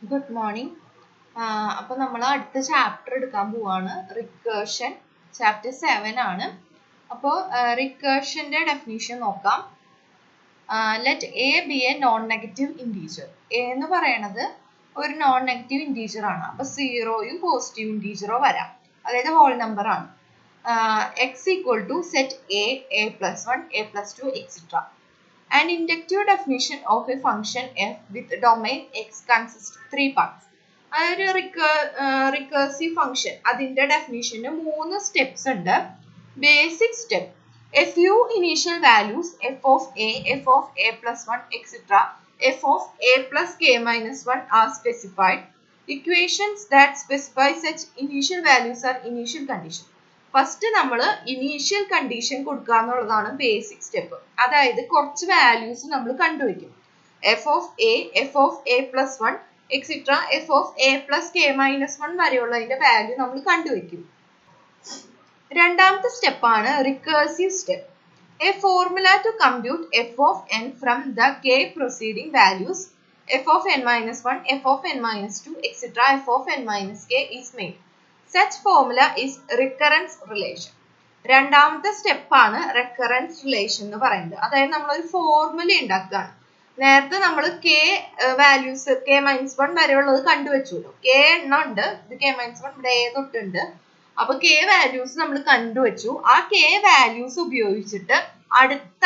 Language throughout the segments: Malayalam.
Good morning. അപ്പോൾ നമ്മൾ അടുത്ത ചാപ്റ്റർ എടുക്കാൻ പോവാണ് റിക്കേർഷൻ. ചാപ്റ്റർ 7 ആണ്. അപ്പോൾ റിക്കേർഷൻ്റെ ഡെഫിനിഷൻ നോക്കാം. Let A B A non negative integer. A എന്ന് പറയണത് ഒരു നോൺ നെഗറ്റീവ് ഇൻറ്റീജർ ആണ്. അപ്പോൾ സീറോയും പോസിറ്റീവ് ഇൻറ്റീജറോ വരാം, അതായത് ഹോൾ നമ്പർ ആണ്. X equal to set a plus 1, a+2, etc. An inductive definition of a function f with domain x consists of 3 parts. അതൊരു റിക്കേഴ്സീവ് ഫംഗ്ഷൻ, അതിൻ്റെ ഡെഫിനിഷന് 3 സ്റ്റെപ്സ് ഉണ്ട്. Basic step: a few initial values f of a plus 1, etc. f of a plus k minus 1 are specified. Equations that specify such initial values are initial condition. First നമ്മൾ ഇനീഷ്യൽ കണ്ടീഷൻ കൊടുക്കുക എന്നുള്ളതാണ് ബേസിക് സ്റ്റെപ്പ്. അതായത് കുറച്ച് വാല്യൂസ് നമ്മൾ കണ്ടുവയ്ക്കും. F of A plus 1, etcetera F of A plus K minus 1 വരെയുള്ളതിന്റെ വാല്യൂ നമ്മൾ കണ്ടുവയ്ക്കും. രണ്ടാമത്തെ സ്റ്റെപ്പാണ് recursive step. A formula to compute F of N from the K proceeding values F of N minus 1, F of N minus 2, etcetera F of N minus K is made. Such formula is recurrence relation. രണ്ടാമത്തെ സ്റ്റെപ്പാണ് റെക്കറൻസ് റിലേഷൻ എന്ന് പറയുന്നത്. അതായത് നമ്മളൊരു ഫോർമുല ഉണ്ടാക്കുകയാണ്. നേരത്തെ നമ്മൾ കെ വാല്യൂസ് k-1 വരെയുള്ളത് കണ്ടുവെച്ചുള്ളൂ. കെ എണ്ണം ഉണ്ട്, ഇത് k-1 ഇവിടെ എ തൊട്ടുണ്ട്. അപ്പൊ കെ വാല്യൂസ് നമ്മൾ കണ്ടുവച്ചു. ആ കെ വാല്യൂസ് ഉപയോഗിച്ചിട്ട് അടുത്ത,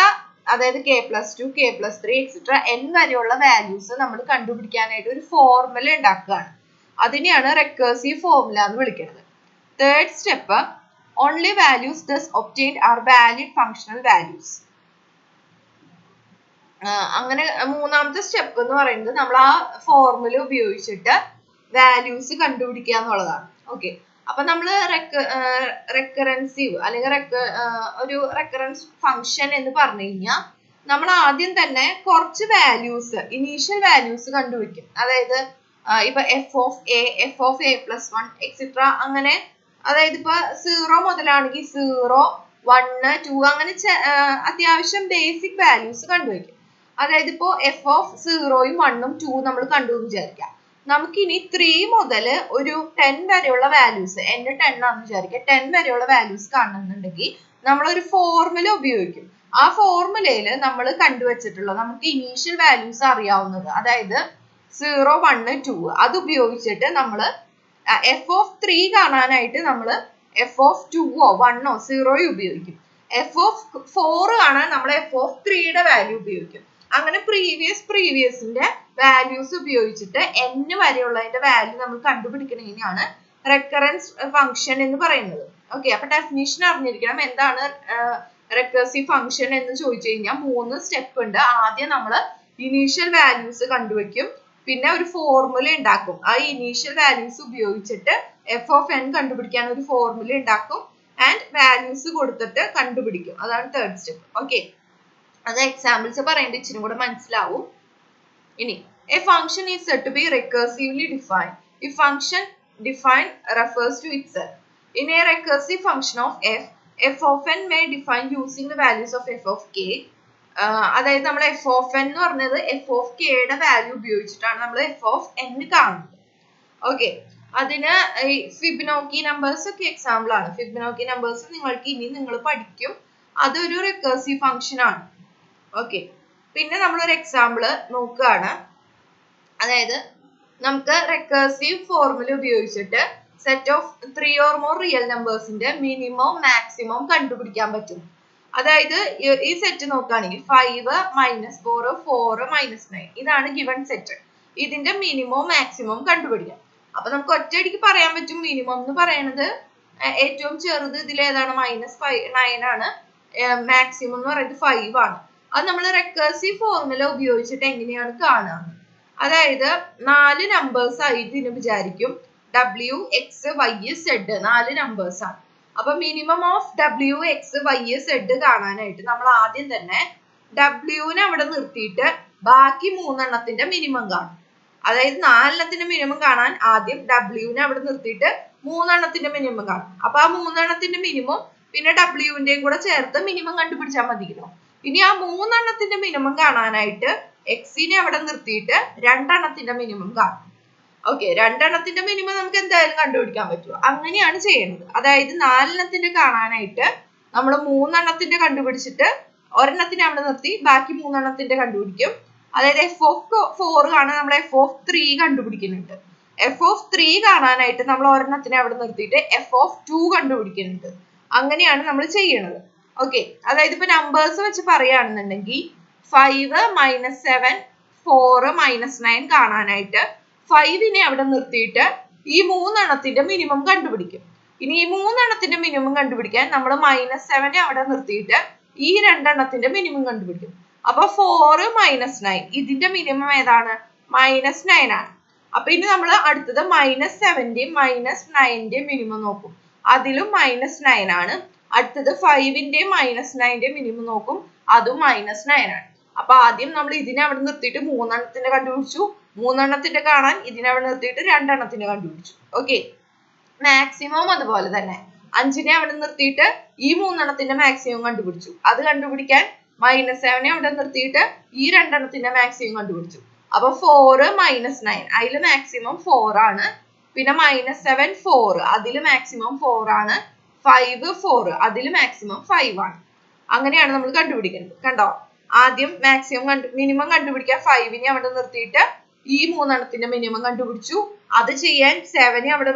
അതായത് k+2, k+3, എക്സെട്ര n വരെയുള്ള വാല്യൂസ് നമ്മൾ കണ്ടുപിടിക്കാനായിട്ട് ഒരു ഫോർമുല ഉണ്ടാക്കുകയാണ്. അതിനെയാണ് റെക്കേഴ്സീവ് ഫോർമുല എന്ന് വിളിക്കുന്നത്. Third step: only values thus obtained are valid functional values. അങ്ങനെ മൂന്നാമത്തെ സ്റ്റെപ്പ് എന്ന് പറയുന്നത് നമ്മൾ ആ ഫോർമുല ഉപയോഗിച്ചിട്ട് വാല്യൂസ് കണ്ടുപിടിക്കുക എന്നുള്ളതാണ്. ഓക്കെ, അപ്പൊ നമ്മൾ റെക്കറൻസീവ് അല്ലെങ്കിൽ ഒരു റെക്കറൻസ് ഫങ്ഷൻ എന്ന് പറഞ്ഞു കഴിഞ്ഞാൽ നമ്മൾ ആദ്യം തന്നെ കുറച്ച് വാല്യൂസ്, ഇനീഷ്യൽ വാല്യൂസ് കണ്ടുപിടിക്കും. അതായത് ഇപ്പൊ F of A plus 1, etcetera അങ്ങനെ. അതായത് ഇപ്പൊ 0 മുതലാണെങ്കിൽ 0, 1, 2 അങ്ങനെ അത്യാവശ്യം ബേസിക് വാല്യൂസ് കണ്ടുവയ്ക്കും. അതായത് ഇപ്പോ എഫ് ഓഫ് 0ഉം 1ഉം 2 നമ്മൾ കണ്ടു എന്ന് വിചാരിക്കാം. നമുക്കിനി 3 മുതൽ ഒരു 10 വരെയുള്ള വാല്യൂസ്, n 10 ആണെന്ന് വിചാരിക്കാം, 10 വരെയുള്ള വാല്യൂസ് കാണുന്നുണ്ടെങ്കിൽ നമ്മളൊരു ഫോർമുല ഉപയോഗിക്കും. ആ ഫോർമുലയിൽ നമ്മൾ കണ്ടുവച്ചിട്ടുള്ള നമുക്ക് ഇനീഷ്യൽ വാല്യൂസ് അറിയാവുന്നത്, അതായത് 0, 1, 2, അത് ഉപയോഗിച്ചിട്ട് നമ്മൾ എഫ് ഓഫ് 3 കാണാനായിട്ട് നമ്മൾ എഫ് ഓഫ് 2ഓ 1ഓ 0ഓ ഉപയോഗിക്കും. എഫ് ഓഫ് 4 കാണാൻ നമ്മൾ എഫ് ഓഫ് 3യുടെ വാല്യൂ ഉപയോഗിക്കും. അങ്ങനെ പ്രീവിയസിന്റെ വാല്യൂസ് ഉപയോഗിച്ചിട്ട് n വരെയുള്ളതിന്റെ വാല്യൂ നമ്മൾ കണ്ടുപിടിക്കുന്നതിനാണ് റെക്കറൻസ് ഫംഗ്ഷൻ എന്ന് പറയുന്നത്. ഓക്കെ, അപ്പൊ ഡെഫിനിഷൻ അറിഞ്ഞിരിക്കണം. എന്താണ് റെക്കേഴ്സീവ് ഫംഗ്ഷൻ എന്ന് ചോദിച്ചു കഴിഞ്ഞാൽ 3 സ്റ്റെപ്പ് ഉണ്ട്. ആദ്യം നമ്മൾ ഇനീഷ്യൽ വാല്യൂസ് കണ്ടുവയ്ക്കും, പിന്നെ ഒരു ഫോർമുല ഉണ്ടാക്കും. ആ ഇനീഷ്യൽ വാല്യൂസ് ഉപയോഗിച്ചിട്ട് എഫ് ഓഫ് എൻ കണ്ടുപിടിക്കാൻ ഒരു ഫോർമുല ഉണ്ടാക്കും, ആൻഡ് വാല്യൂസ് കൊടുത്തിട്ട് കണ്ടുപിടിക്കും. അതാണ് തേർഡ് സ്റ്റെപ്പ്. ഓക്കെ, അത് എക്സാമ്പിൾസ് പറയുമ്പോൾ ഇച്ചിരി കൂടെ മനസ്സിലാവും. ഇനി a function is said to be recursively defined if function defined refers to itself. In a recursive function of f of n may define using the values of f of k. അതായത് നമ്മൾ എഫ് ഓഫ് എൻ എന്ന് പറഞ്ഞത് എഫ് ഓഫ് കെയുടെ വാല്യൂ ഉപയോഗിച്ചിട്ടാണ് നമ്മൾ എഫ് ഓഫ് എൻ കാണുന്നത്. ഓക്കെ, അതിന് ഫിബൊനാച്ചി നമ്പേഴ്സ് ഒക്കെ എക്സാമ്പിൾ ആണ്. ഫിബൊനാച്ചി നമ്പേഴ്സ് നിങ്ങൾക്ക് ഇനി നിങ്ങൾ പഠിക്കും. അതൊരു റിക്കേഴ്സീവ് ഫംഗ്ഷൻ ആണ്. ഓക്കെ, പിന്നെ നമ്മളൊരു എക്സാമ്പിൾ നോക്കുകയാണ്. അതായത് നമുക്ക് റിക്കേഴ്സീവ് ഫോർമുല ഉപയോഗിച്ചിട്ട് set of 3 or more real നമ്പേഴ്സിന്റെ മിനിമം മാക്സിമം കണ്ടുപിടിക്കാൻ പറ്റും. അതായത് ഈ സെറ്റ് നോക്കുകയാണെങ്കിൽ 5, -4, 4, -9 ഇതാണ് ഗിവൺ സെറ്റ്. ഇതിന്റെ മിനിമം മാക്സിമം കണ്ടുപിടിക്കാം. അപ്പൊ നമുക്ക് ഒറ്റയടിക്ക് പറയാൻ പറ്റും മിനിമം എന്ന് പറയുന്നത് ഏറ്റവും ചെറുത് ഇതിലേതാണ്, -9 ആണ്. മാക്സിമം എന്ന് പറയുന്നത് 5 ആണ്. അത് നമ്മൾ റെക്കേഴ്സീവ് ഫോർമുല ഉപയോഗിച്ചിട്ട് എങ്ങനെയാണ് കാണുക? അതായത് 4 നമ്പേഴ്സ് ആയി ഇതിന് വിചാരിക്കും. W, X, Y, Z 4 numbers ആണ്. അപ്പൊ minimum of W, X, Y, Z കാണാനായിട്ട് നമ്മൾ ആദ്യം തന്നെ W-നെ അവിടെ നിർത്തിയിട്ട് ബാക്കി 3 എണ്ണത്തിന്റെ മിനിമം കാണും. അതായത് 4 എണ്ണത്തിന്റെ മിനിമം കാണാൻ ആദ്യം W-നെ അവിടെ നിർത്തിയിട്ട് 3 എണ്ണത്തിന്റെ മിനിമം കാണും. അപ്പൊ ആ 3 എണ്ണത്തിന്റെ മിനിമം പിന്നെ W-ന്റെയും കൂടെ ചേർത്ത് മിനിമം കണ്ടുപിടിച്ചാൽ മതിയല്ലോ. ഇനി ആ 3 എണ്ണത്തിന്റെ മിനിമം കാണാനായിട്ട് X-നെ അവിടെ നിർത്തിയിട്ട് 2 എണ്ണത്തിന്റെ മിനിമം കാണും. ഓക്കെ, രണ്ടെണ്ണത്തിന്റെ മിനിമം നമുക്ക് എന്തായാലും കണ്ടുപിടിക്കാൻ പറ്റുമോ? അങ്ങനെയാണ് ചെയ്യുന്നത്. അതായത് 4 കാണാനായിട്ട് നമ്മൾ 3 കണ്ടുപിടിച്ചിട്ട് ഒരെണ്ണത്തിനെ അവിടെ നിർത്തി ബാക്കി 3 കണ്ടുപിടിക്കും. അതായത് f(4) കാണാൻ നമ്മൾ f(3) കണ്ടുപിടിക്കുന്നുണ്ട്. f(3) കാണാനായിട്ട് നമ്മൾ ഒരെണ്ണത്തിനെ അവിടെ നിർത്തിയിട്ട് f(2) കണ്ടുപിടിക്കുന്നുണ്ട്. അങ്ങനെയാണ് നമ്മൾ ചെയ്യണത്. ഓക്കെ, അതായത് ഇപ്പൊ നമ്പേഴ്സ് വെച്ച് പറയുകയാണെന്നുണ്ടെങ്കിൽ 5 - 7 4 - 9 കാണാനായിട്ട് 5നെ അവിടെ നിർത്തിയിട്ട് ഈ 3 മിനിമം കണ്ടുപിടിക്കും. ഇനി ഈ 3 മിനിമം കണ്ടുപിടിക്കാൻ നമ്മൾ -7 അവിടെ നിർത്തിയിട്ട് ഈ 2 മിനിമം കണ്ടുപിടിക്കും. അപ്പൊ 4 - 9 ഇതിന്റെ മിനിമം ഏതാണ്? -9 ആണ്. അപ്പൊ ഇനി നമ്മൾ അടുത്തത് -7ന്റെയും -9ന്റെയും മിനിമം നോക്കും. അതിലും -9 ആണ്. അടുത്തത് 5ന്റെയും -9ന്റെയും മിനിമം നോക്കും. അതും -9 ആണ്. അപ്പൊ ആദ്യം നമ്മൾ ഇതിനെ അവിടെ നിർത്തിയിട്ട് 3 കണ്ടുപിടിച്ചു. 3 കാണാൻ ഇതിനെ അവിടെ നിർത്തിയിട്ട് 2 കണ്ടുപിടിച്ചു. ഓക്കെ, മാക്സിമം അതുപോലെ തന്നെ 5നെ അവിടെ നിർത്തിയിട്ട് ഈ 3 മാക്സിമം കണ്ടുപിടിച്ചു. അത് കണ്ടുപിടിക്കാൻ -7നെ അവിടെ നിർത്തിയിട്ട് ഈ 2 മാക്സിമം കണ്ടുപിടിച്ചു. അപ്പൊ 4 - 9 അതിൽ മാക്സിമം 4 ആണ്. പിന്നെ -7 4 അതിൽ മാക്സിമം 4 ആണ്. 5 4 അതിൽ മാക്സിമം 5 ആണ്. അങ്ങനെയാണ് നമ്മൾ കണ്ടുപിടിക്കുന്നത്. കണ്ടോ, ആദ്യം മാക്സിമം മിനിമം കണ്ടുപിടിക്കാൻ 5നെ അവിടെ നിർത്തിയിട്ട് ഈ 3 മിനിമം കണ്ടുപിടിച്ചു. അത് ചെയ്യാൻ -7നെ അവിടെ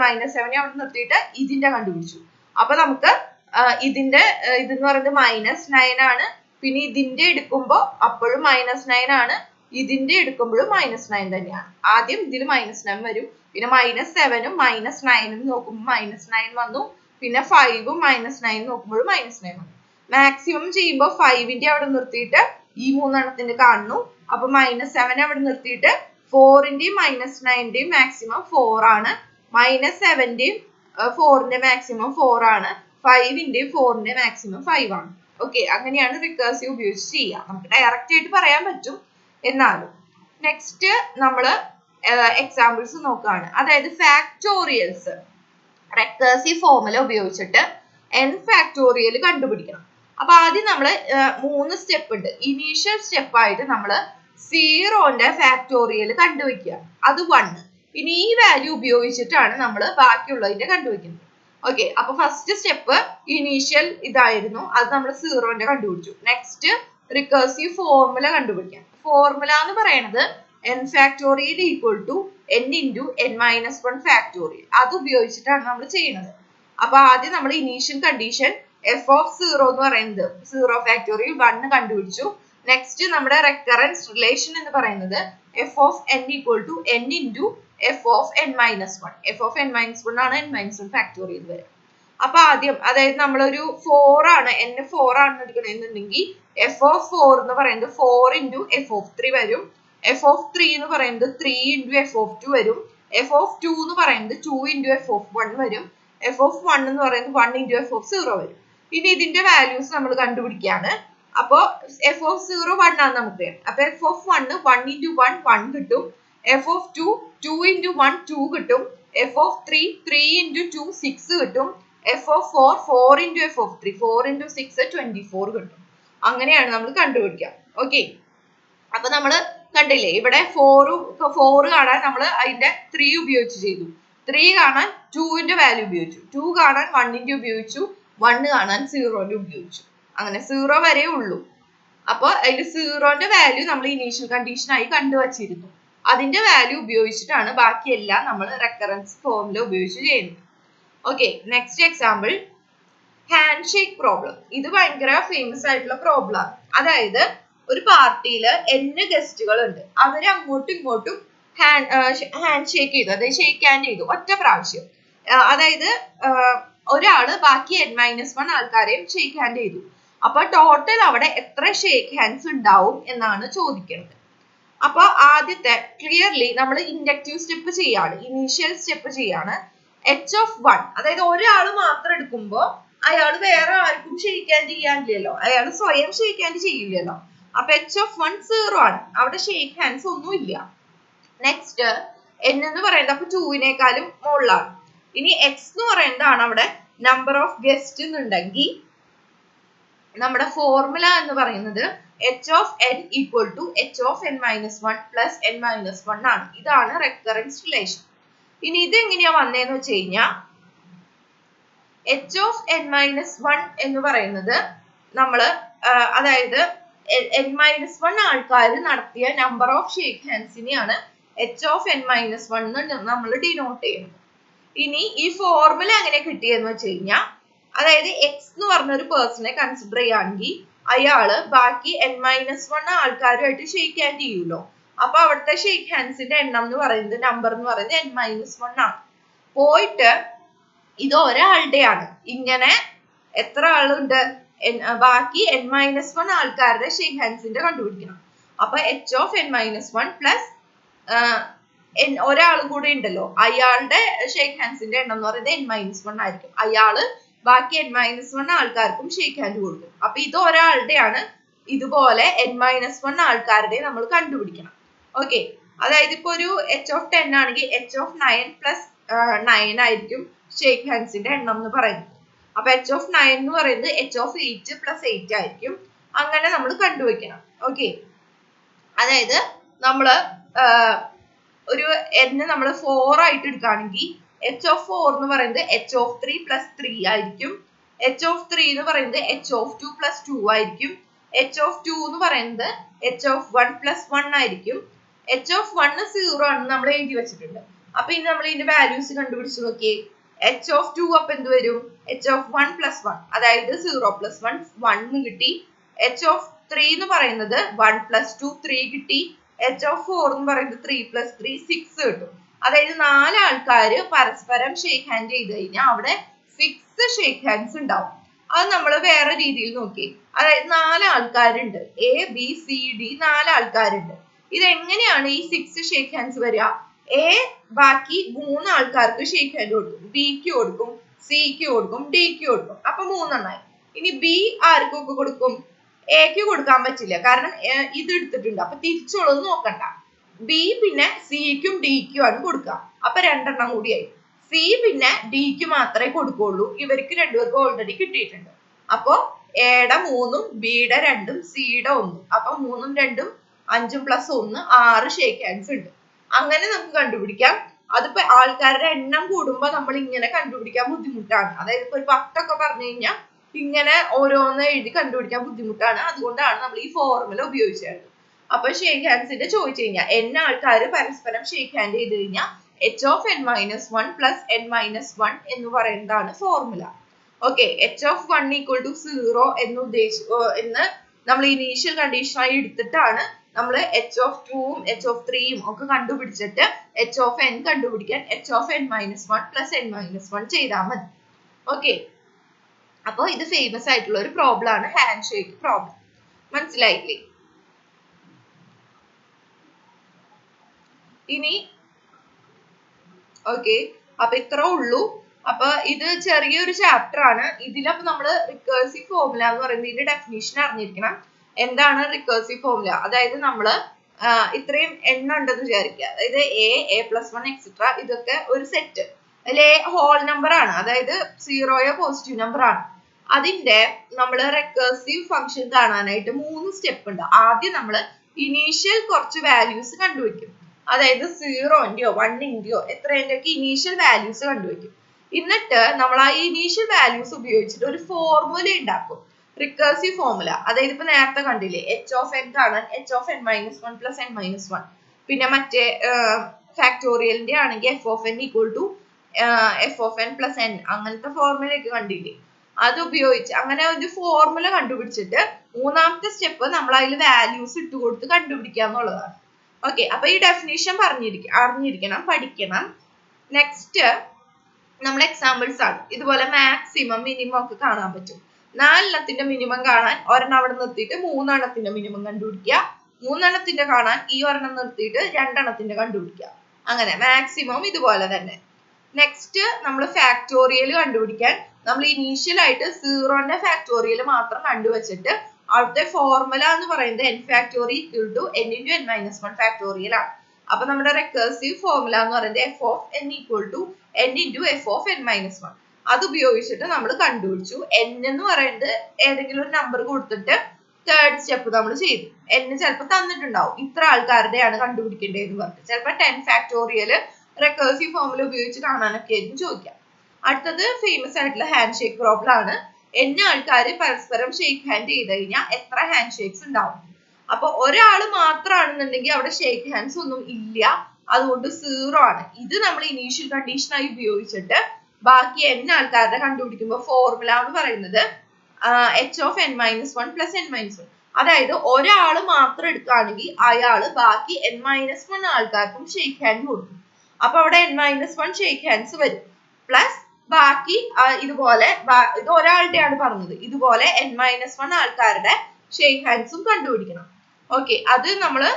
നിർത്തിയിട്ട് ഇതിന്റെ കണ്ടുപിടിച്ചു. അപ്പൊ നമുക്ക് ഇതിന്റെ ഇതെന്ന് പറയുന്നത് -9 ആണ്. പിന്നെ ഇതിന്റെ എടുക്കുമ്പോ അപ്പോഴും -9 ആണ്. ഇതിന്റെ എടുക്കുമ്പോഴും -9 തന്നെയാണ്. ആദ്യം ഇതിൽ -9 വരും. പിന്നെ -7ഉം -9ഉം നോക്കുമ്പോൾ -9 വന്നു. പിന്നെ 5ഉം -9 നോക്കുമ്പോഴും -9 വന്നു. മാക്സിമം ചെയ്യുമ്പോൾ 5ന്റെ അവിടെ നിർത്തിയിട്ട് ഈ 3 കാണുന്നു. അപ്പൊ -7 അവിടെ നിർത്തിയിട്ട് 4ന്റെയും -9ന്റെയും മാക്സിമം 4 ആണ്. -7ന്റെയും 4ന്റെ മാക്സിമം 4 ആണ്. 5ന്റെയും 4ന്റെ മാക്സിമം 5 ആണ്. ഓക്കെ, അങ്ങനെയാണ് റിക്കേഴ്സീവ് ഉപയോഗിച്ച് ചെയ്യുക. നമുക്ക് ഡയറക്റ്റ് ആയിട്ട് പറയാൻ പറ്റും എന്നാലും. നെക്സ്റ്റ് നമ്മൾ എക്സാമ്പിൾസ് നോക്കുകയാണ്. അതായത് ഫാക്ടോറിയൽസ് റിക്കേഴ്സീവ് ഫോർമുല ഉപയോഗിച്ചിട്ട് n ഫാക്ടോറിയൽ കണ്ടുപിടിക്കണം. അപ്പൊ ആദ്യം നമ്മൾ 3 സ്റ്റെപ്പ് ഉണ്ട്. ഇനീഷ്യൽ സ്റ്റെപ്പ് ആയിട്ട് നമ്മൾ 0ന്റെ ഫാക്ടോറിയൽ കണ്ടുവയ്ക്കുക. അത് 1. പിന്നെ ഈ വാല്യൂ ഉപയോഗിച്ചിട്ടാണ് നമ്മൾ ബാക്കിയുള്ളതിന്റെ കണ്ടുവയ്ക്കുന്നത്. ഓക്കെ, അപ്പൊ ഫസ്റ്റ് സ്റ്റെപ്പ് ഇനീഷ്യൽ ഇതായിരുന്നു. അത് നമ്മൾ 0ന്റെ കണ്ടുപിടിച്ചു. നെക്സ്റ്റ് റിക്കേഴ്സീവ് ഫോർമുല കണ്ടുപിടിക്കാം. ഫോർമുല എന്ന് പറയുന്നത് n factorial equal to n into n-1 factorial. അത് ഉപയോഗിച്ചിട്ടാണ് നമ്മൾ ചെയ്യുന്നത്. അപ്പൊ ആദ്യം നമ്മൾ ഇനീഷ്യൽ കണ്ടീഷൻ f(0) എന്ന് പറയുന്നത് 0 ഫാക്ടോറിയൽ 1 കണ്ടുപിടിച്ചു. നെക്സ്റ്റ് നമ്മുടെ റെക്കറൻസ് റിലേഷൻ എന്ന് പറയുന്നത് f(n) equal to n into f(n-1). f(n-1) ആണ് n-1 ഫാക്ടോറിയൽ വരെ. അപ്പൊ ആദ്യം അതായത് നമ്മളൊരു 4 ആണ് n4 ആണ് എടുക്കണമെന്നുണ്ടെങ്കിൽ f(4) എന്ന് പറയുന്നത് 4 ഇൻറ്റു f(3) വരും. f(3) എന്ന് പറയുന്നത് 3 ഇൻറ്റു f(2) വരും. f(2) എന്ന് പറയുന്നത് 2 ഇൻറ്റു f(1) വരും. f(1) എന്ന് പറയുന്നത് 1 ഇൻറ്റു f(0) വരും. ഇനി ഇതിന്റെ വാല്യൂസ് നമ്മൾ കണ്ടുപിടിക്കുകയാണ്. അപ്പൊ f(0) 1 ആണ് നമുക്ക്. അപ്പൊ f(1) 1 ഇൻറ്റു 1 1 കിട്ടും. f(2) 2 ഇൻറ്റു 1 2 കിട്ടും. f(3) 3 ഇൻറ്റു 2 6 കിട്ടും. f(4) 4 ഇൻറ്റു f(3) 4 ഇൻറ്റു 6 24 കിട്ടും. അങ്ങനെയാണ് നമ്മൾ കണ്ടുപിടിക്കുക. ഓക്കെ, അപ്പൊ നമ്മൾ കണ്ടില്ലേ, ഇവിടെ 4 കാണാൻ നമ്മൾ അതിന്റെ 3 ഉപയോഗിച്ച് ചെയ്തു. 3 കാണാൻ 2ന്റെ വാല്യൂ ഉപയോഗിച്ചു. 2 കാണാൻ 1ന്റെ ഉപയോഗിച്ചു. 1 കാണാൻ 0ന്റെ ഉപയോഗിച്ചു. അങ്ങനെ 0 വരെ ഉള്ളൂ. അപ്പൊ അതിൽ 0ന്റെ വാല്യൂ നമ്മൾ ഇനീഷ്യൽ കണ്ടീഷൻ ആയി കണ്ടുവച്ചിരുന്നു. അതിന്റെ വാല്യൂ ഉപയോഗിച്ചിട്ടാണ് ബാക്കിയെല്ലാം നമ്മൾ റെക്കറൻസ് ഫോർമുല ഉപയോഗിച്ച് ചെയ്യുന്നത്. Okay, next example hand shake problem. ഇത് ഭയങ്കര ഫേമസ് ആയിട്ടുള്ള പ്രോബ്ലം ആണ്. അതായത് ഒരു പാർട്ടിയിൽ n ഗസ്റ്റുകൾ ഉണ്ട്. അവര് അങ്ങോട്ടും ഇങ്ങോട്ടും ഹാൻഡ് ഷേക്ക് ചെയ്തു, അതായത് ഷേക്ക് ഹാൻഡ് ചെയ്തു ഒറ്റ പ്രാവശ്യം. അതായത് ഒരാള് ബാക്കി n-1 ആൾക്കാരെയും ഷേക്ക് ഹാൻഡ് ചെയ്തു. അപ്പൊ ടോട്ടൽ അവിടെ എത്ര ഷേക്ക് ഹാൻഡ്സ് ഉണ്ടാവും എന്നാണ് ചോദിക്കുന്നത്. അപ്പൊ ആദ്യത്തെ ക്ലിയർലി നമ്മൾ ഇൻഡക്റ്റീവ് സ്റ്റെപ്പ് ചെയ്യാണ്, ഇനീഷ്യൽ സ്റ്റെപ്പ് ചെയ്യാണ്. h(1) അതായത് ഒരാൾ മാത്രം എടുക്കുമ്പോ അയാൾ വേറെ ആർക്കും ഷേക്ക് ഹാൻഡ് ചെയ്യാനില്ലല്ലോ, അയാൾ സ്വയം ഷേക്ക് ഹാൻഡ് ചെയ്യില്ലല്ലോ. അപ്പൊ h(1) 0 ആണ്, അവിടെ ഷേക്ക് ഹാൻഡ്സ് ഒന്നും ഇല്ല. നെക്സ്റ്റ് n എന്ന് പറയുന്നത് അപ്പൊ 2-നേക്കാളും മുകളിലാണ്. ഇനി x എന്ന് പറയുന്നതാണ് അവിടെ നമ്പർ ഓഫ് ഗസ്റ്റ് എന്നുണ്ടെങ്കിൽ നമ്മുടെ ഫോർമുല എന്ന് പറയുന്നത് h(n) equal to h(n-1) plus n-1 ആണ്. ഇതാണ് റെക്കറൻസ് റിലേഷൻ. ഇനി ഇത് എങ്ങനെയാ വന്നേന്ന് വെച്ച് കഴിഞ്ഞാൽ h of n-1 എന്ന് പറയുന്നത് നമ്മള് അതായത് n-1 ആൾക്കാർ നടത്തിയ നമ്പർ ഓഫ് ഷേക്ക് ഹാൻഡ്സിനെയാണ് h of n-1 നമ്മൾ ഡിനോട്ട് ചെയ്യുന്നത്. ഇനി ഈ ഫോർമുല എങ്ങനെ കിട്ടിയെന്ന് വെച്ച് കഴിഞ്ഞാൽ അതായത് എക്സ് എന്ന് പറഞ്ഞ ഒരു പേഴ്സണെ കൺസിഡർ ചെയ്യുകയാണെങ്കിൽ അയാള് ബാക്കി n-1 ആൾക്കാരുമായിട്ട് ഷേക്ക് ഹാൻഡ് ചെയ്യുമല്ലോ. അപ്പൊ അവിടുത്തെ ഷേക്ക് ഹാൻഡ്സിന്റെ എണ്ണം എന്ന് പറയുന്നത് നമ്പർ എന്ന് പറയുന്നത് n-1 ആണ്. പോയിട്ട് ഇത് ഒരാളുടെയാണ്. ഇങ്ങനെ എത്ര ആളുണ്ട് ബാക്കി n-1 ആൾക്കാരുടെ ഷേക്ക് ഹാൻഡ്സിന്റെ കണ്ടുപിടിക്കണം. അപ്പൊ h of n-1 പ്ലസ് ഒരാൾ കൂടെ ഉണ്ടല്ലോ, അയാളുടെ ഷേക്ക് ഹാൻഡ്സിന്റെ എണ്ണം എന്ന് പറയുന്നത് n-1 ആയിരിക്കും. അയാള് ബാക്കി n-1 ആൾക്കാർക്കും ഷേക്ക് ഹാൻഡ് കൊടുക്കും. അപ്പൊ ഇത് ഒരാളുടെയാണ്. ഇതുപോലെ n-1 ആൾക്കാരുടെ നമ്മൾ കണ്ടുപിടിക്കണം. ഓക്കെ, അതായത് ഇപ്പൊ ഒരു h of 10 ആണെങ്കിൽ h of 9 പ്ലസ് 9 ആയിരിക്കും ഷേക്ക് ഹാൻഡ്സിന്റെ എണ്ണം എന്ന് പറയുന്നത്. അപ്പൊ h of 9 എന്ന് പറയുന്നത് h of 8 പ്ലസ് 8 ആയിരിക്കും. അങ്ങനെ നമ്മൾ കണ്ടുവയ്ക്കണം. ഓക്കെ, അതായത് നമ്മള് ഒരു n നമ്മൾ 4 ആയിട്ട് എടുക്കുകയാണെങ്കിൽ h of 4 എന്ന് പറയുന്നത് h of 3 പ്ലസ് 3 ആയിരിക്കും. h of 3 എന്ന് പറയുന്നത് h of 2 പ്ലസ് 2 ആയിരിക്കും. h of 2 എന്ന് പറയുന്നത് h of 1 പ്ലസ് 1 ആയിരിക്കും. h of 1 0 ആണെന്ന് നമ്മൾ എഴുതി വെച്ചിട്ടുണ്ട്. അപ്പൊ ഇനി നമ്മൾ ഇതിന്റെ വാല്യൂസ് കണ്ടുപിടിച്ച് നോക്കിയേ. h of 2 അപ്പൊ എന്ത് വരും? h of 1 പ്ലസ് 1, അതായത് 0 പ്ലസ് 1 1 കിട്ടി. h of 3 എന്ന് പറയുന്നത് 1 പ്ലസ് 2 3 കിട്ടി. h of 4 എന്ന് പറയുന്നത് 3 പ്ലസ് 3 6 കിട്ടും. അതായത് 4 ആൾക്കാര് പരസ്പരം ഷേക്ക് ഹാൻഡ് ചെയ്ത് കഴിഞ്ഞാൽ അവിടെ 6 ഷേക്ക് ഹാൻഡ്സ് ഉണ്ടാവും. അത് നമ്മൾ വേറെ രീതിയിൽ നോക്കി. അതായത് 4 ആൾക്കാരുണ്ട്, എ ബി സി ഡി 4 ആൾക്കാരുണ്ട്. ഇതെങ്ങനെയാണ് ഈ 6 ഷേക്ക് ഹാൻഡ്സ് വരിക? എ ബാക്കി 3 ആൾക്കാർക്ക് ഷേക്ക് ഹാൻഡ് കൊടുക്കും, ബിക്ക് കൊടുക്കും, സിക്ക് കൊടുക്കും, ഡിക്ക് കൊടുക്കും. അപ്പൊ 3 എണ്ണായി. ഇനി ബി ആർക്കൊക്കെ കൊടുക്കും? എക്ക് കൊടുക്കാൻ പറ്റില്ല, കാരണം ഇത് എടുത്തിട്ടുണ്ട്. അപ്പൊ തിരിച്ചുള്ളത് നോക്കണ്ട. ബി പിന്നെ സിക്കും ഡിക്കും ആണ് കൊടുക്കുക. അപ്പൊ 2 എണ്ണം കൂടിയായി. സി പിന്നെ ഡിക്ക് മാത്രമേ കൊടുക്കുള്ളൂ. ഇവർക്ക് രണ്ടുപേർക്കും ഓൾറെഡി കിട്ടിയിട്ടുണ്ട്. അപ്പൊ എയുടെ 3ഉം ബിയുടെ 2ഉം സിയുടെ 1ഉം. അപ്പൊ 3ഉം 2ഉം 5ഉം പ്ലസ് 1 6 ഷേക്ക് ഹാൻഡ്സ് ഉണ്ട്. അങ്ങനെ നമുക്ക് കണ്ടുപിടിക്കാം. അതിപ്പോ ആൾക്കാരുടെ എണ്ണം കൂടുമ്പോ നമ്മൾ ഇങ്ങനെ കണ്ടുപിടിക്കാൻ ബുദ്ധിമുട്ടാണ്. അതായത് ഇപ്പൊ ഒരു 10 ഒക്കെ പറഞ്ഞു കഴിഞ്ഞാൽ ഇങ്ങനെ ഓരോന്ന് എഴുതി കണ്ടുപിടിക്കാൻ ബുദ്ധിമുട്ടാണ്. അതുകൊണ്ടാണ് നമ്മൾ ഈ ഫോർമുല ഉപയോഗിച്ചത്. അപ്പൊ ഷേക്ക് ഹാൻഡ്സിന്റെ ചോദിച്ചു കഴിഞ്ഞാൽ n ആൾക്കാർ പരസ്പരം ഷേക്ക് ഹാൻഡ് ചെയ്ത് കഴിഞ്ഞാൽ h of n-1 plus n-1 എന്ന് പറയുന്നതാണ് formula. Okay, h of 1 equal to 0 എന്ന് നമ്മൾ ഇനീഷ്യൽ കണ്ടീഷൻ ആയി എടുത്തിട്ടാണ് നമ്മൾ h of 2ഉം h of 3ഉം ഒക്കെ കണ്ടുപിടിച്ചിട്ട് h of n കണ്ടുപിടിക്കാൻ h of n-1 plus n-1 ചെയ്താൽ മതി. ഓക്കെ, അപ്പോൾ ഇത് ഫേമസ് ആയിട്ടുള്ള ഒരു പ്രോബ്ലം ആണ്, ഹാൻഡ് ഷേക്ക് പ്രോബ്ലം. മനസ്സിലായില്ലേ? ഇനി ഓക്കെ, അപ്പൊ ഇത്ര ഉള്ളൂ. അപ്പൊ ഇത് ചെറിയൊരു ചാപ്റ്റർ ആണ്. ഇതിലപ്പോ നമ്മള് റിക്കേഴ്സീവ് ഫോർമുല എന്ന് പറയുന്നത് ഇതിന്റെ ഡെഫിനിഷൻ അറിഞ്ഞിരിക്കണം. എന്താണ് റിക്കേഴ്സീവ് ഫോർമുല? അതായത് നമ്മള് ഇത്രയും എണ്ണം ഉണ്ടെന്ന് വിചാരിക്കുക. അതായത് എ പ്ലസ് 1 എക്സെട്ര ഇതൊക്കെ ഒരു സെറ്റ്. അതിൽ എ ഹോൾ നമ്പർ ആണ്, അതായത് 0 പോസിറ്റീവ് നമ്പർ ആണ്. അതിന്റെ നമ്മള് റിക്കേഴ്സീവ് ഫംഗ്ഷൻ കാണാനായിട്ട് 3 സ്റ്റെപ്പ് ഉണ്ട്. ആദ്യം നമ്മള് ഇനീഷ്യൽ കുറച്ച് വാല്യൂസ് കണ്ടുവയ്ക്കും. അതായത് 0ന്റെയോ 1ന്റെയോ എത്രേന്റെയൊക്കെ ഇനീഷ്യൽ വാല്യൂസ് കണ്ടുവയ്ക്കും. എന്നിട്ട് നമ്മൾ ആ ഇനീഷ്യൽ വാല്യൂസ് ഉപയോഗിച്ചിട്ട് ഒരു ഫോർമുല ഉണ്ടാക്കും, റിക്കേഴ്സീവ് ഫോർമുല. അതായത് ഇപ്പൊ നേരത്തെ കണ്ടില്ലേ, h of n കാണാൻ h of n-1 plus n-1. പിന്നെ മറ്റേ ഫാക്ടോറിയലിന്റെ ആണെങ്കിൽ f of n equal to f of n plus n, അങ്ങനത്തെ ഫോർമുല ഒക്കെ കണ്ടില്ലേ. അത് ഉപയോഗിച്ച് അങ്ങനെ ഒരു ഫോർമുല കണ്ടുപിടിച്ചിട്ട് മൂന്നാമത്തെ സ്റ്റെപ്പ് നമ്മൾ അതിൽ വാല്യൂസ് ഇട്ട് കൊടുത്ത് കണ്ടുപിടിക്കുക എന്നുള്ളതാണ്. ഓക്കെ, അപ്പൊ ഈ ഡെഫിനിഷൻ അറിഞ്ഞിരിക്കണം, പഠിക്കണം. നെക്സ്റ്റ് നമ്മൾ എക്സാമ്പിൾസ് ആണ്. ഇതുപോലെ മാക്സിമം മിനിമം ഒക്കെ കാണാൻ പറ്റും. 4 എണ്ണത്തിന്റെ മിനിമം കാണാൻ ഒരെണ്ണം അവിടെ നിർത്തിയിട്ട് 3 എണ്ണത്തിന്റെ മിനിമം കണ്ടുപിടിക്കുക. 3 എണ്ണത്തിന്റെ കാണാൻ ഈ ഒരെണ്ണം നിർത്തിയിട്ട് 2 എണ്ണത്തിന്റെ കണ്ടുപിടിക്കുക. അങ്ങനെ മാക്സിമം ഇതുപോലെ തന്നെ. നെക്സ്റ്റ് നമ്മൾ ഫാക്ടോറിയൽ കണ്ടുപിടിക്കാൻ നമ്മൾ ഇനീഷ്യൽ ആയിട്ട് 0ന്റെ ഫാക്ടോറിയൽ മാത്രം കണ്ടുവച്ചിട്ട് അവിടുത്തെ ഫോർമുല എന്ന് പറയുന്നത് n factorial equal to n into n-1 factorial ആണ്. അപ്പൊ നമ്മുടെ റിക്കേഴ്സീവ് ഫോർമുല എന്ന് പറയുന്നത് f of n equal to n into f of n-1. അത് ഉപയോഗിച്ചിട്ട് നമ്മൾ കണ്ടുപിടിച്ചു. n എന്ന് പറയുന്നത് ഏതെങ്കിലും ഒരു നമ്പർ കൊടുത്തിട്ട് തേർഡ് സ്റ്റെപ്പ് നമ്മൾ ചെയ്തു. n ചിലപ്പോൾ തന്നിട്ടുണ്ടാവും, ഇത്ര ആൾക്കാരുടെയാണ് കണ്ടുപിടിക്കേണ്ടതെന്ന് പറഞ്ഞിട്ട്. ചിലപ്പോൾ 10 ഫാക്ടോറിയൽ റെക്കേഴ്സീവ് ഫോർമുല ഉപയോഗിച്ച് കാണാനൊക്കെ ആയിരിക്കും ചോദിക്കാം. അടുത്തത് ഫേമസ് ആയിട്ടുള്ള ഹാൻഡ് ഷേക്ക് പ്രോബ്ലം ആണ്. n ആൾക്കാർ പരസ്പരം ഷേക്ക് ഹാൻഡ് ചെയ്ത് കഴിഞ്ഞാൽ എത്ര ഹാൻഡ് ഷേക്സ് ഉണ്ടാവും? അപ്പൊ ഒരാള് മാത്രമാണെന്നുണ്ടെങ്കിൽ അവിടെ ഷേക്ക് ഹാൻഡ്സ് ഒന്നും ഇല്ല, അതുകൊണ്ട് 0 ആണ്. ഇത് നമ്മൾ ഇനീഷ്യൽ കണ്ടീഷൻ ആയി ഉപയോഗിച്ചിട്ട് ബാക്കി n ആൾക്കാരുടെ കണ്ടുപിടിക്കുമ്പോൾ ഫോർമുല എന്ന് പറയുന്നത് h(n-1 + n-1). അതായത് ഒരാള് മാത്രം എടുക്കുകയാണെങ്കിൽ അയാള് ബാക്കി n-1 ആൾക്കാർക്കും ഷേക്ക് ഹാൻഡ് കൊടുക്കും. അപ്പൊ അവിടെ n-1 ഷേക്ക് ഹാൻഡ്സ് വരും. പ്ലസ് ബാക്കി ഇതുപോലെ ഇത് ഒരാളുടെയാണ് പറഞ്ഞത്, ഇതുപോലെ n-1 ആൾക്കാരുടെ ഷേക്ക് ഹാൻഡ്സും കണ്ടുപിടിക്കണം. ഓക്കെ, അത് നമ്മള്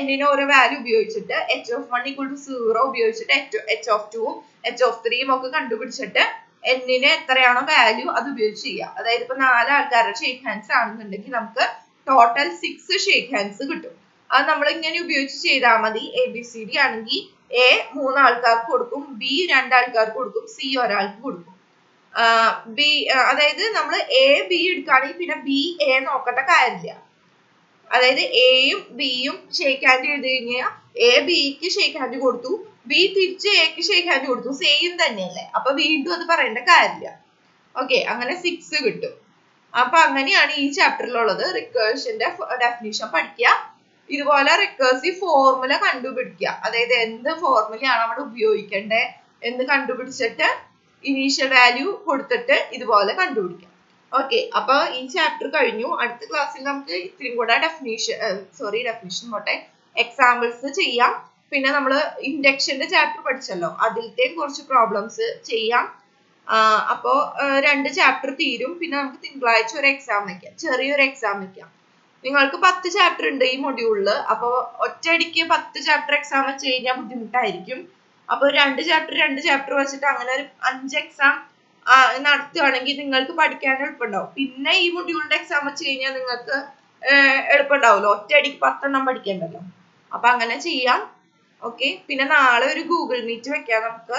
n ഓരോ വാല്യൂ ഉപയോഗിച്ചിട്ട് h(1 = 0) ഉപയോഗിച്ചിട്ട് h(2) h(3) ഒക്കെ കണ്ടുപിടിച്ചിട്ട് n എത്രയാണോ വാല്യൂ അത് ഉപയോഗിച്ച് ചെയ്യാം. അതായത് ഇപ്പൊ 4 ആൾക്കാരുടെ ഷേക്ക് ഹാൻഡ്സ് ആണെന്നുണ്ടെങ്കിൽ നമുക്ക് ടോട്ടൽ 6 ഷേക്ക് ഹാൻഡ്സ് കിട്ടും. അത് നമ്മൾ ഇങ്ങനെ ഉപയോഗിച്ച് ചെയ്താൽ മതി. ABCD ആണെങ്കിൽ A 3 ആൾക്കാർക്ക് കൊടുക്കും, B 2 ആൾക്കാർക്ക് കൊടുക്കും, C ഒരാൾക്ക് കൊടുക്കും. അതായത് നമ്മൾ A B എടുക്കുകയാണെങ്കിൽ പിന്നെ B A നോക്കേണ്ട കാര്യമില്ല. അതായത് എയും ബിയും ഷേക്ക് ഹാൻഡ് ചെയ്ത് കഴിഞ്ഞാൽ A Bക്ക് ഷേക്ക് ഹാൻഡ് കൊടുത്തു, B തിരിച്ച് Aക്ക് ഷേക്ക് ഹാൻഡ് കൊടുത്തു, സെയിം തന്നെയല്ലേ, അപ്പൊ വീണ്ടും അത് പറയേണ്ട കാര്യമില്ല. ഓക്കെ, അങ്ങനെ 6 കിട്ടും. അപ്പൊ അങ്ങനെയാണ് ഈ ചാപ്റ്ററിലുള്ളത്. റിക്കേർഷന്റെ ഡെഫിനിഷൻ പഠിക്കുക, ഇതുപോലെ റിക്കേഴ്സീവ് ഫോർമുല കണ്ടുപിടിക്കുക. അതായത് എന്ത് ഫോർമുലയാണ് അവിടെ ഉപയോഗിക്കേണ്ടത് എന്ന് കണ്ടുപിടിച്ചിട്ട് ഇനീഷ്യൽ വാല്യൂ കൊടുത്തിട്ട് ഇതുപോലെ കണ്ടുപിടിക്കാം. ഓക്കെ, അപ്പൊ ഈ ചാപ്റ്റർ കഴിഞ്ഞു. അടുത്ത ക്ലാസ്സിൽ നമുക്ക് ഇത്തിരി കൂടെ ഡെഫിനിഷൻ പോട്ടെ, എക്സാമ്പിൾസ് ചെയ്യാം. പിന്നെ നമ്മൾ ഇൻഡക്ഷന്റെ ചാപ്റ്റർ പഠിച്ചല്ലോ, അതിലത്തെ കുറച്ച് പ്രോബ്ലംസ് ചെയ്യാം. അപ്പോ 2 ചാപ്റ്റർ തീരും. പിന്നെ നമുക്ക് തിങ്കളാഴ്ച ഒരു എക്സാം വെക്കാം, ചെറിയൊരു എക്സാം വെക്കാം. നിങ്ങൾക്ക് 10 ചാപ്റ്റർ ഉണ്ട് ഈ മൊഡ്യൂളില്. അപ്പൊ ഒറ്റയടിക്ക് 10 ചാപ്റ്റർ എക്സാം വെച്ച് കഴിഞ്ഞാൽ ബുദ്ധിമുട്ടായിരിക്കും. അപ്പൊ 2 ചാപ്റ്റർ വെച്ചിട്ട് അങ്ങനെ ഒരു 5 എക്സാം നടത്തുകയാണെങ്കിൽ നിങ്ങൾക്ക് പഠിക്കാൻ എളുപ്പമുണ്ടാവും. പിന്നെ ഈ മൊഡ്യൂളിന്റെ എക്സാം വെച്ച് കഴിഞ്ഞാൽ നിങ്ങൾക്ക് എളുപ്പമുണ്ടാവുമല്ലോ, ഒറ്റയടിക്ക് 10 എണ്ണം പഠിക്കണ്ടല്ലോ. അപ്പൊ അങ്ങനെ ചെയ്യാം. ഓക്കെ, പിന്നെ നാളെ ഒരു ഗൂഗിൾ മീറ്റ് വെക്കാം നമുക്ക്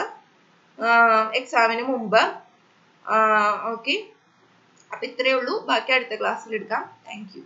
എക്സാമിന് മുമ്പ്. ഓക്കെ, അപ്പൊ ഇത്രയേ ഉള്ളൂ. ബാക്കി അടുത്ത ക്ലാസ്സിൽ എടുക്കാം. Thank you.